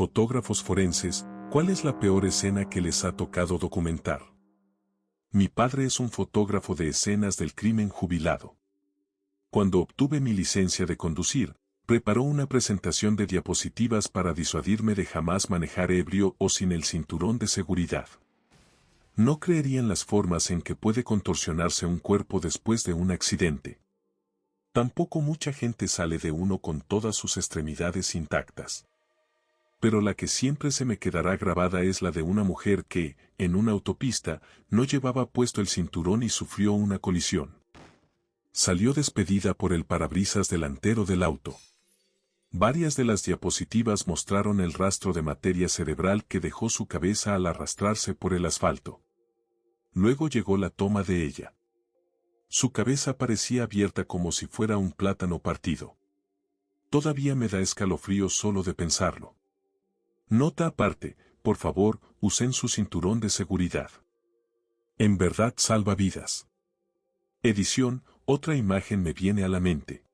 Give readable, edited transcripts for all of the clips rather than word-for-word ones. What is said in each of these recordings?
Fotógrafos forenses, ¿cuál es la peor escena que les ha tocado documentar? Mi padre es un fotógrafo de escenas del crimen jubilado. Cuando obtuve mi licencia de conducir, preparó una presentación de diapositivas para disuadirme de jamás manejar ebrio o sin el cinturón de seguridad. No creerían las formas en que puede contorsionarse un cuerpo después de un accidente. Tampoco mucha gente sale de uno con todas sus extremidades intactas. Pero la que siempre se me quedará grabada es la de una mujer que, en una autopista, no llevaba puesto el cinturón y sufrió una colisión. Salió despedida por el parabrisas delantero del auto. Varias de las diapositivas mostraron el rastro de materia cerebral que dejó su cabeza al arrastrarse por el asfalto. Luego llegó la toma de ella. Su cabeza parecía abierta como si fuera un plátano partido. Todavía me da escalofríos solo de pensarlo. Nota aparte, por favor, usen su cinturón de seguridad. En verdad salva vidas. Edición, otra imagen me viene a la mente.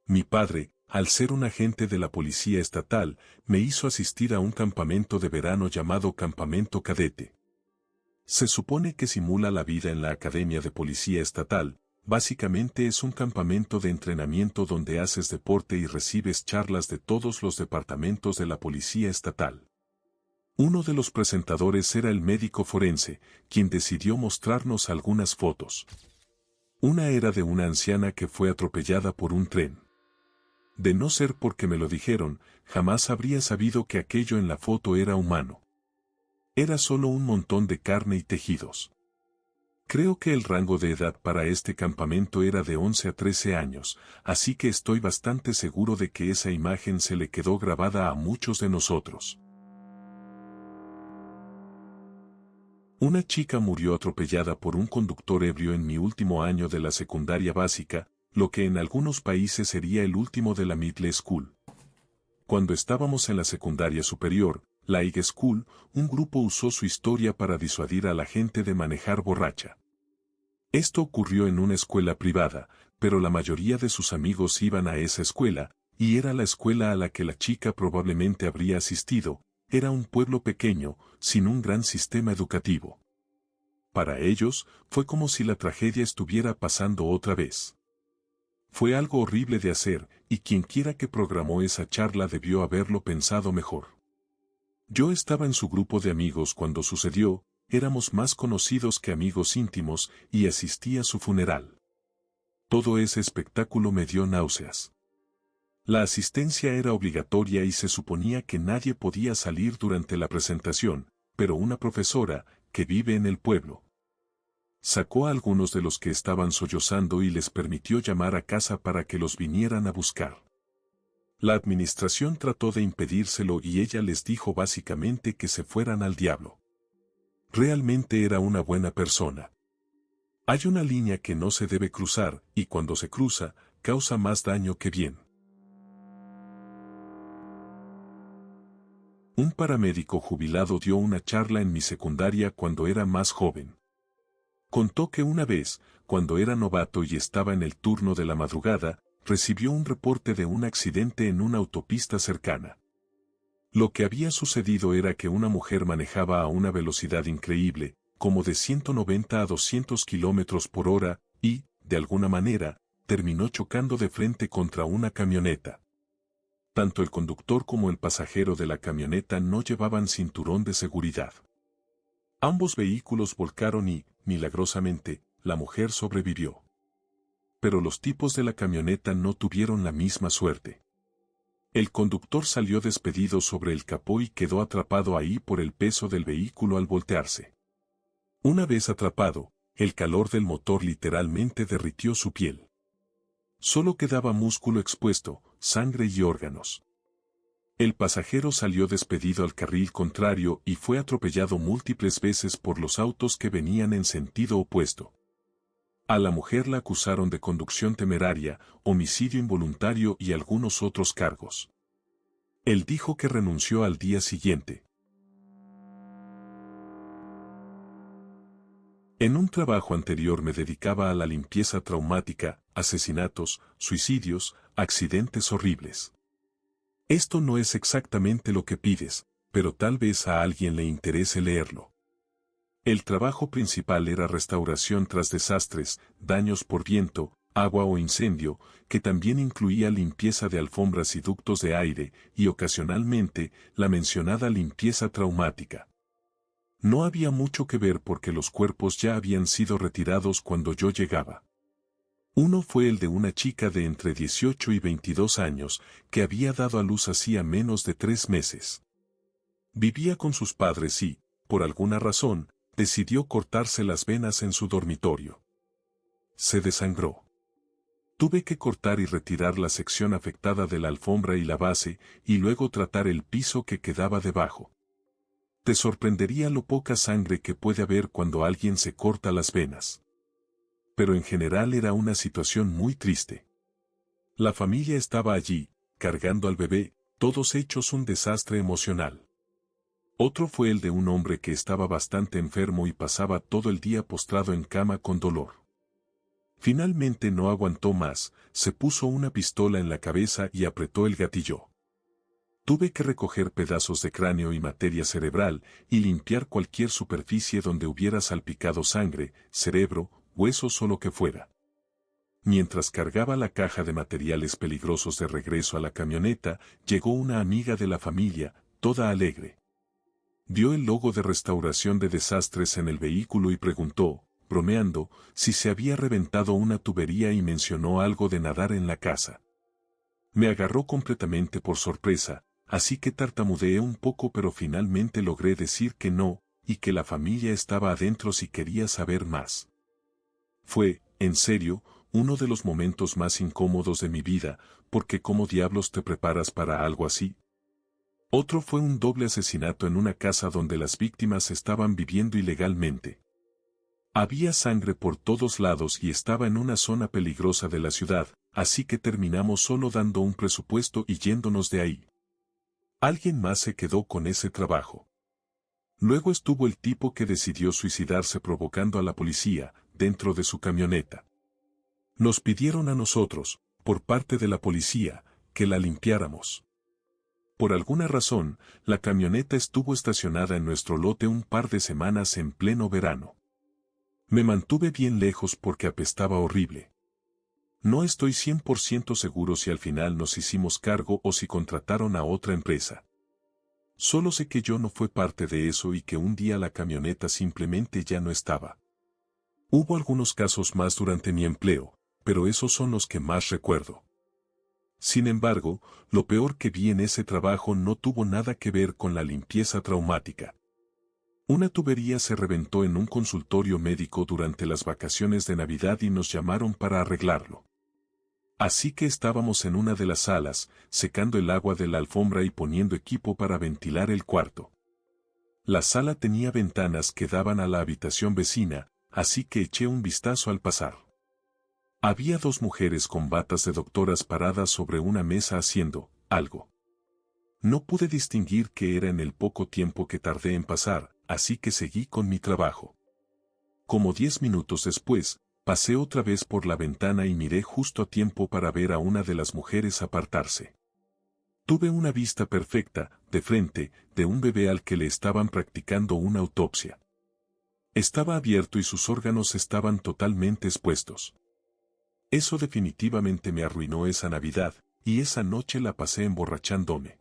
Mi padre, al ser un agente de la policía estatal, me hizo asistir a un campamento de verano llamado Campamento Cadete. Se supone que simula la vida en la Academia de Policía Estatal. Básicamente es un campamento de entrenamiento donde haces deporte y recibes charlas de todos los departamentos de la policía estatal. Uno de los presentadores era el médico forense, quien decidió mostrarnos algunas fotos. Una era de una anciana que fue atropellada por un tren. De no ser porque me lo dijeron, jamás habría sabido que aquello en la foto era humano. Era solo un montón de carne y tejidos. Creo que el rango de edad para este campamento era de 11 a 13 años, así que estoy bastante seguro de que esa imagen se le quedó grabada a muchos de nosotros. Una chica murió atropellada por un conductor ebrio en mi último año de la secundaria básica, lo que en algunos países sería el último de la middle school. Cuando estábamos en la secundaria superior, la high school, un grupo usó su historia para disuadir a la gente de manejar borracha. Esto ocurrió en una escuela privada, pero la mayoría de sus amigos iban a esa escuela, y era la escuela a la que la chica probablemente habría asistido. Era un pueblo pequeño, sin un gran sistema educativo. Para ellos, fue como si la tragedia estuviera pasando otra vez. Fue algo horrible de hacer, y quienquiera que programó esa charla debió haberlo pensado mejor. Yo estaba en su grupo de amigos cuando sucedió. Éramos más conocidos que amigos íntimos, y asistí a su funeral. Todo ese espectáculo me dio náuseas. La asistencia era obligatoria y se suponía que nadie podía salir durante la presentación, pero una profesora, que vive en el pueblo, sacó a algunos de los que estaban sollozando y les permitió llamar a casa para que los vinieran a buscar. La administración trató de impedírselo y ella les dijo básicamente que se fueran al diablo. Realmente era una buena persona. Hay una línea que no se debe cruzar, y cuando se cruza, causa más daño que bien. Un paramédico jubilado dio una charla en mi secundaria cuando era más joven. Contó que una vez, cuando era novato y estaba en el turno de la madrugada, recibió un reporte de un accidente en una autopista cercana. Lo que había sucedido era que una mujer manejaba a una velocidad increíble, como de 190 a 200 kilómetros por hora, y, de alguna manera, terminó chocando de frente contra una camioneta. Tanto el conductor como el pasajero de la camioneta no llevaban cinturón de seguridad. Ambos vehículos volcaron y, milagrosamente, la mujer sobrevivió. Pero los tipos de la camioneta no tuvieron la misma suerte. El conductor salió despedido sobre el capó y quedó atrapado ahí por el peso del vehículo al voltearse. Una vez atrapado, el calor del motor literalmente derritió su piel. Solo quedaba músculo expuesto, sangre y órganos. El pasajero salió despedido al carril contrario y fue atropellado múltiples veces por los autos que venían en sentido opuesto. A la mujer la acusaron de conducción temeraria, homicidio involuntario y algunos otros cargos. Él dijo que renunció al día siguiente. En un trabajo anterior me dedicaba a la limpieza traumática, asesinatos, suicidios, accidentes horribles. Esto no es exactamente lo que pides, pero tal vez a alguien le interese leerlo. El trabajo principal era restauración tras desastres, daños por viento, agua o incendio, que también incluía limpieza de alfombras y ductos de aire, y ocasionalmente, la mencionada limpieza traumática. No había mucho que ver porque los cuerpos ya habían sido retirados cuando yo llegaba. Uno fue el de una chica de entre 18 y 22 años, que había dado a luz hacía menos de 3 meses. Vivía con sus padres y, por alguna razón, decidió cortarse las venas en su dormitorio. Se desangró. Tuve que cortar y retirar la sección afectada de la alfombra y la base, y luego tratar el piso que quedaba debajo. Te sorprendería lo poca sangre que puede haber cuando alguien se corta las venas. Pero en general era una situación muy triste. La familia estaba allí, cargando al bebé, todos hechos un desastre emocional. Otro fue el de un hombre que estaba bastante enfermo y pasaba todo el día postrado en cama con dolor. Finalmente no aguantó más, se puso una pistola en la cabeza y apretó el gatillo. Tuve que recoger pedazos de cráneo y materia cerebral y limpiar cualquier superficie donde hubiera salpicado sangre, cerebro, huesos o lo que fuera. Mientras cargaba la caja de materiales peligrosos de regreso a la camioneta, llegó una amiga de la familia, toda alegre. Vio el logo de restauración de desastres en el vehículo y preguntó, bromeando, si se había reventado una tubería y mencionó algo de nadar en la casa. Me agarró completamente por sorpresa, así que tartamudeé un poco pero finalmente logré decir que no, y que la familia estaba adentro si quería saber más. Fue, en serio, uno de los momentos más incómodos de mi vida, porque ¿cómo diablos te preparas para algo así? Otro fue un doble asesinato en una casa donde las víctimas estaban viviendo ilegalmente. Había sangre por todos lados y estaba en una zona peligrosa de la ciudad, así que terminamos solo dando un presupuesto y yéndonos de ahí. Alguien más se quedó con ese trabajo. Luego estuvo el tipo que decidió suicidarse provocando a la policía, dentro de su camioneta. Nos pidieron a nosotros, por parte de la policía, que la limpiáramos. Por alguna razón, la camioneta estuvo estacionada en nuestro lote un par de semanas en pleno verano. Me mantuve bien lejos porque apestaba horrible. No estoy 100% seguro si al final nos hicimos cargo o si contrataron a otra empresa. Solo sé que yo no fue parte de eso y que un día la camioneta simplemente ya no estaba. Hubo algunos casos más durante mi empleo, pero esos son los que más recuerdo. Sin embargo, lo peor que vi en ese trabajo no tuvo nada que ver con la limpieza traumática. Una tubería se reventó en un consultorio médico durante las vacaciones de Navidad y nos llamaron para arreglarlo. Así que estábamos en una de las salas, secando el agua de la alfombra y poniendo equipo para ventilar el cuarto. La sala tenía ventanas que daban a la habitación vecina, así que eché un vistazo al pasar. Había dos mujeres con batas de doctoras paradas sobre una mesa haciendo algo. No pude distinguir qué era en el poco tiempo que tardé en pasar, así que seguí con mi trabajo. Como 10 minutos después, pasé otra vez por la ventana y miré justo a tiempo para ver a una de las mujeres apartarse. Tuve una vista perfecta, de frente, de un bebé al que le estaban practicando una autopsia. Estaba abierto y sus órganos estaban totalmente expuestos. Eso definitivamente me arruinó esa Navidad, y esa noche la pasé emborrachándome.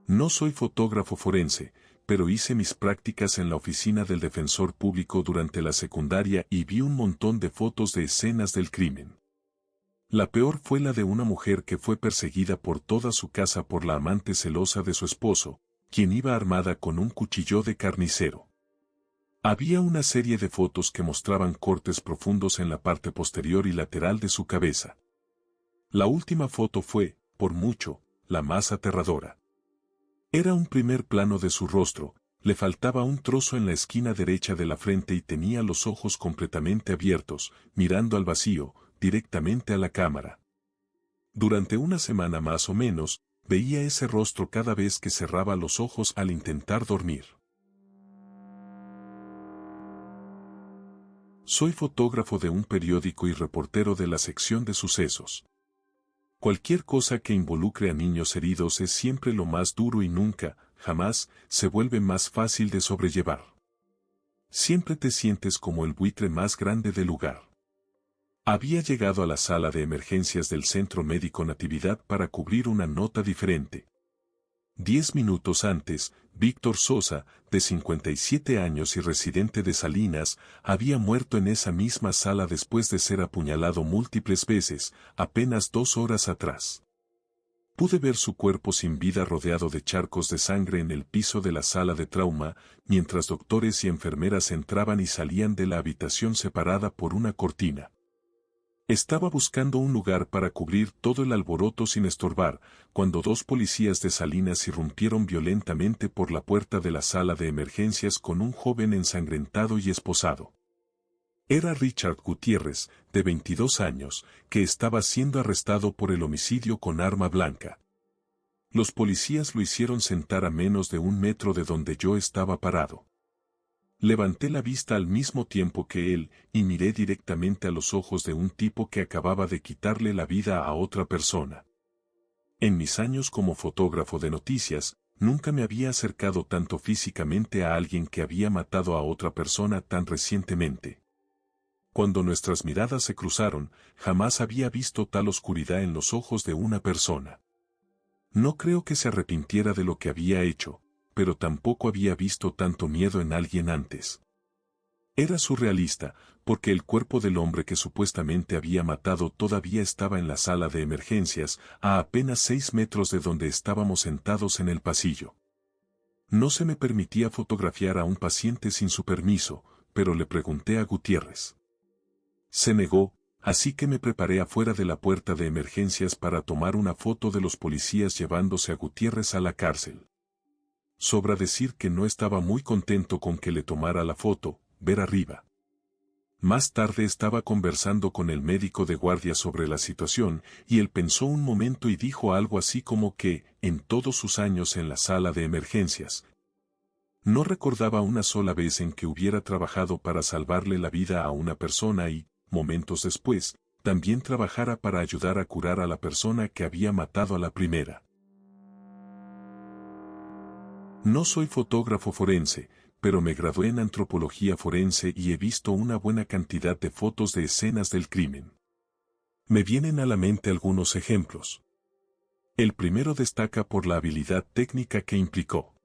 No soy fotógrafo forense, pero hice mis prácticas en la oficina del defensor público durante la secundaria y vi un montón de fotos de escenas del crimen. La peor fue la de una mujer que fue perseguida por toda su casa por la amante celosa de su esposo, quien iba armada con un cuchillo de carnicero. Había una serie de fotos que mostraban cortes profundos en la parte posterior y lateral de su cabeza. La última foto fue, por mucho, la más aterradora. Era un primer plano de su rostro, le faltaba un trozo en la esquina derecha de la frente y tenía los ojos completamente abiertos, mirando al vacío, directamente a la cámara. Durante una semana más o menos, veía ese rostro cada vez que cerraba los ojos al intentar dormir. Soy fotógrafo de un periódico y reportero de la sección de sucesos. Cualquier cosa que involucre a niños heridos es siempre lo más duro y nunca, jamás, se vuelve más fácil de sobrellevar. Siempre te sientes como el buitre más grande del lugar. Había llegado a la sala de emergencias del Centro Médico Natividad para cubrir una nota diferente. 10 minutos antes, Víctor Sosa, de 57 años y residente de Salinas, había muerto en esa misma sala después de ser apuñalado múltiples veces, apenas 2 horas atrás. Pude ver su cuerpo sin vida rodeado de charcos de sangre en el piso de la sala de trauma, mientras doctores y enfermeras entraban y salían de la habitación separada por una cortina. Estaba buscando un lugar para cubrir todo el alboroto sin estorbar, cuando 2 policías de Salinas irrumpieron violentamente por la puerta de la sala de emergencias con un joven ensangrentado y esposado. Era Richard Gutiérrez, de 22 años, que estaba siendo arrestado por el homicidio con arma blanca. Los policías lo hicieron sentar a menos de 1 metro de donde yo estaba parado. Levanté la vista al mismo tiempo que él, y miré directamente a los ojos de un tipo que acababa de quitarle la vida a otra persona. En mis años como fotógrafo de noticias, nunca me había acercado tanto físicamente a alguien que había matado a otra persona tan recientemente. Cuando nuestras miradas se cruzaron, jamás había visto tal oscuridad en los ojos de una persona. No creo que se arrepintiera de lo que había hecho, pero tampoco había visto tanto miedo en alguien antes. Era surrealista, porque el cuerpo del hombre que supuestamente había matado todavía estaba en la sala de emergencias, a apenas 6 metros de donde estábamos sentados en el pasillo. No se me permitía fotografiar a un paciente sin su permiso, pero le pregunté a Gutiérrez. Se negó, así que me preparé afuera de la puerta de emergencias para tomar una foto de los policías llevándose a Gutiérrez a la cárcel. Sobra decir que no estaba muy contento con que le tomara la foto, ver arriba. Más tarde estaba conversando con el médico de guardia sobre la situación, y él pensó un momento y dijo algo así como que, en todos sus años en la sala de emergencias, no recordaba una sola vez en que hubiera trabajado para salvarle la vida a una persona y, momentos después, también trabajara para ayudar a curar a la persona que había matado a la primera. No soy fotógrafo forense, pero me gradué en antropología forense y he visto una buena cantidad de fotos de escenas del crimen. Me vienen a la mente algunos ejemplos. El primero destaca por la habilidad técnica que implicó.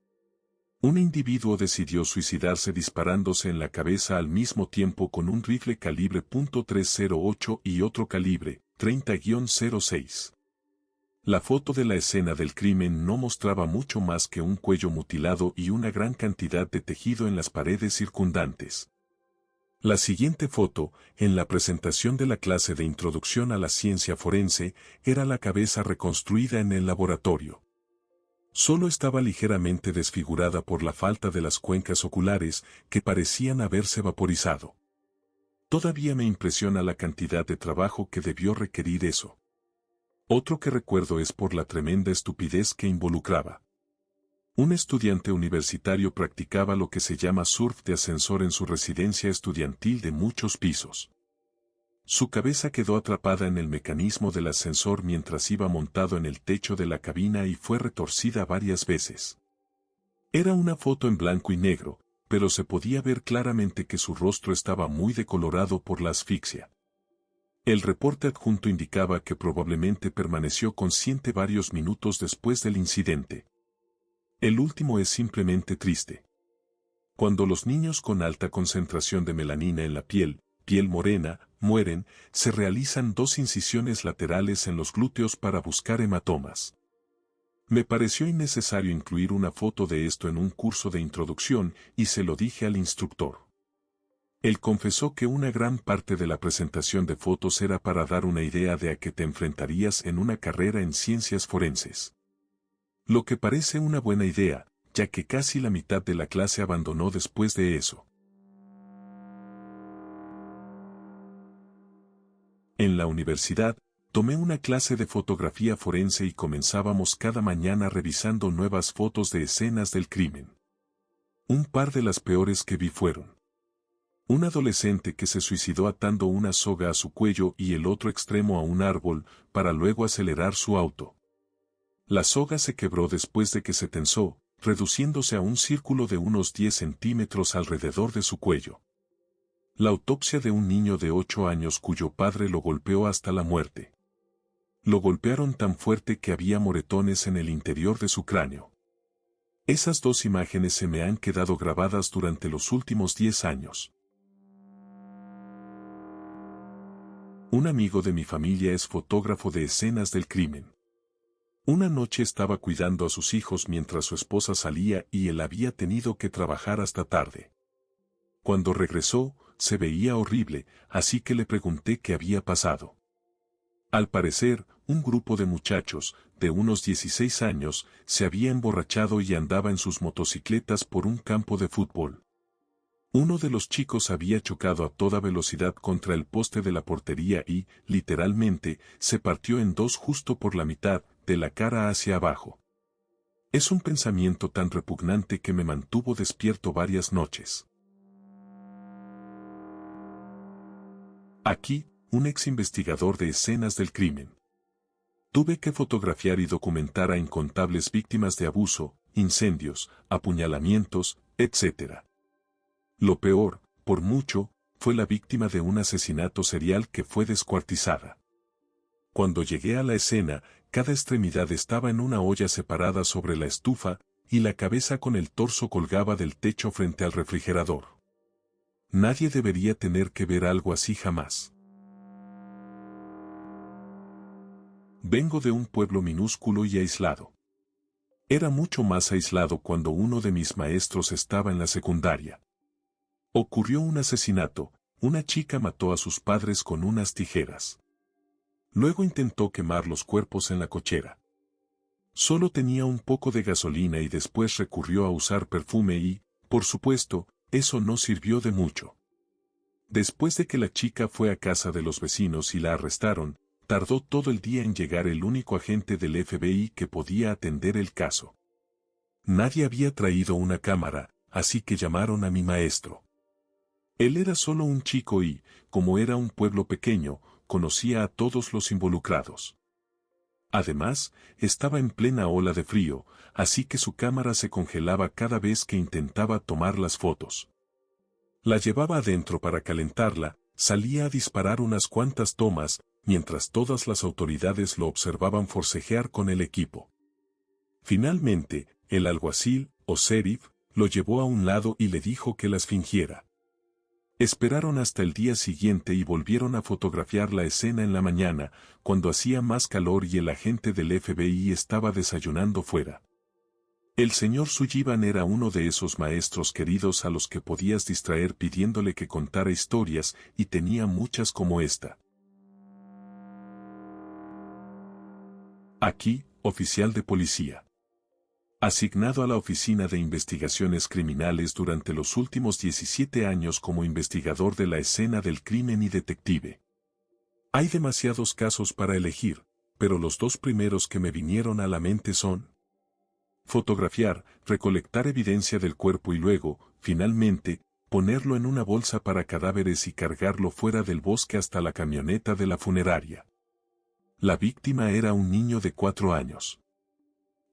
Un individuo decidió suicidarse disparándose en la cabeza al mismo tiempo con un rifle calibre .308 y otro calibre, 30-06. La foto de la escena del crimen no mostraba mucho más que un cuello mutilado y una gran cantidad de tejido en las paredes circundantes. La siguiente foto, en la presentación de la clase de Introducción a la Ciencia Forense, era la cabeza reconstruida en el laboratorio. Solo estaba ligeramente desfigurada por la falta de las cuencas oculares, que parecían haberse vaporizado. Todavía me impresiona la cantidad de trabajo que debió requerir eso. Otro que recuerdo es por la tremenda estupidez que involucraba. Un estudiante universitario practicaba lo que se llama surf de ascensor en su residencia estudiantil de muchos pisos. Su cabeza quedó atrapada en el mecanismo del ascensor mientras iba montado en el techo de la cabina y fue retorcida varias veces. Era una foto en blanco y negro, pero se podía ver claramente que su rostro estaba muy decolorado por la asfixia. El reporte adjunto indicaba que probablemente permaneció consciente varios minutos después del incidente. El último es simplemente triste. Cuando los niños con alta concentración de melanina en la piel morena, mueren, se realizan 2 incisiones laterales en los glúteos para buscar hematomas. Me pareció innecesario incluir una foto de esto en un curso de introducción y se lo dije al instructor. Él confesó que una gran parte de la presentación de fotos era para dar una idea de a qué te enfrentarías en una carrera en ciencias forenses. Lo que parece una buena idea, ya que casi la mitad de la clase abandonó después de eso. En la universidad, tomé una clase de fotografía forense y comenzábamos cada mañana revisando nuevas fotos de escenas del crimen. Un par de las peores que vi fueron: Un adolescente que se suicidó atando una soga a su cuello y el otro extremo a un árbol, para luego acelerar su auto. La soga se quebró después de que se tensó, reduciéndose a un círculo de unos 10 centímetros alrededor de su cuello. La autopsia de un niño de 8 años cuyo padre lo golpeó hasta la muerte. Lo golpearon tan fuerte que había moretones en el interior de su cráneo. Esas dos imágenes se me han quedado grabadas durante los últimos 10 años. Un amigo de mi familia es fotógrafo de escenas del crimen. Una noche estaba cuidando a sus hijos mientras su esposa salía y él había tenido que trabajar hasta tarde. Cuando regresó, se veía horrible, así que le pregunté qué había pasado. Al parecer, un grupo de muchachos, de unos 16 años, se había emborrachado y andaba en sus motocicletas por un campo de fútbol. Uno de los chicos había chocado a toda velocidad contra el poste de la portería y, literalmente, se partió en dos justo por la mitad, de la cara hacia abajo. Es un pensamiento tan repugnante que me mantuvo despierto varias noches. Aquí, un ex investigador de escenas del crimen. Tuve que fotografiar y documentar a incontables víctimas de abuso, incendios, apuñalamientos, etc. Lo peor, por mucho, fue la víctima de un asesinato serial que fue descuartizada. Cuando llegué a la escena, cada extremidad estaba en una olla separada sobre la estufa, y la cabeza con el torso colgaba del techo frente al refrigerador. Nadie debería tener que ver algo así jamás. Vengo de un pueblo minúsculo y aislado. Era mucho más aislado cuando uno de mis maestros estaba en la secundaria. Ocurrió un asesinato, una chica mató a sus padres con unas tijeras. Luego intentó quemar los cuerpos en la cochera. Solo tenía un poco de gasolina y después recurrió a usar perfume y, por supuesto, eso no sirvió de mucho. Después de que la chica fue a casa de los vecinos y la arrestaron, tardó todo el día en llegar el único agente del FBI que podía atender el caso. Nadie había traído una cámara, así que llamaron a mi maestro. Él era solo un chico y, como era un pueblo pequeño, conocía a todos los involucrados. Además, estaba en plena ola de frío, así que su cámara se congelaba cada vez que intentaba tomar las fotos. La llevaba adentro para calentarla, salía a disparar unas cuantas tomas, mientras todas las autoridades lo observaban forcejear con el equipo. Finalmente, el alguacil, o sheriff, lo llevó a un lado y le dijo que las fingiera. Esperaron hasta el día siguiente y volvieron a fotografiar la escena en la mañana, cuando hacía más calor y el agente del FBI estaba desayunando fuera. El señor Sullivan era uno de esos maestros queridos a los que podías distraer pidiéndole que contara historias, y tenía muchas como esta. Aquí, oficial de policía. Asignado a la Oficina de Investigaciones Criminales durante los últimos 17 años como investigador de la escena del crimen y detective. Hay demasiados casos para elegir, pero los dos primeros que me vinieron a la mente son: fotografiar, recolectar evidencia del cuerpo y luego, finalmente, ponerlo en una bolsa para cadáveres y cargarlo fuera del bosque hasta la camioneta de la funeraria. La víctima era un niño de 4 años.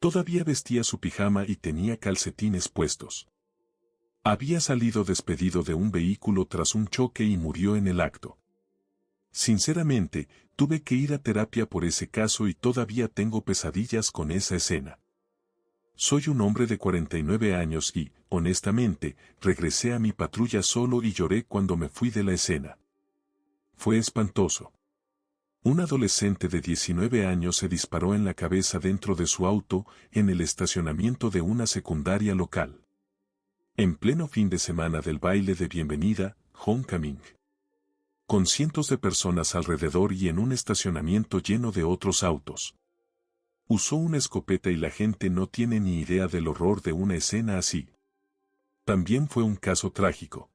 Todavía vestía su pijama y tenía calcetines puestos. Había salido despedido de un vehículo tras un choque y murió en el acto. Sinceramente, tuve que ir a terapia por ese caso y todavía tengo pesadillas con esa escena. Soy un hombre de 49 años y, honestamente, regresé a mi patrulla solo y lloré cuando me fui de la escena. Fue espantoso. Un adolescente de 19 años se disparó en la cabeza dentro de su auto, en el estacionamiento de una secundaria local. En pleno fin de semana del baile de bienvenida, Homecoming. Con cientos de personas alrededor y en un estacionamiento lleno de otros autos. Usó una escopeta y la gente no tiene ni idea del horror de una escena así. También fue un caso trágico.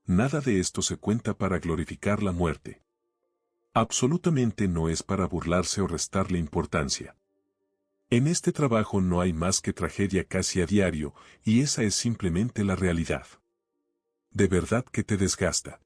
Nada de esto se cuenta para glorificar la muerte. Absolutamente no es para burlarse o restarle importancia. En este trabajo no hay más que tragedia casi a diario, y esa es simplemente la realidad. de verdad que te desgasta.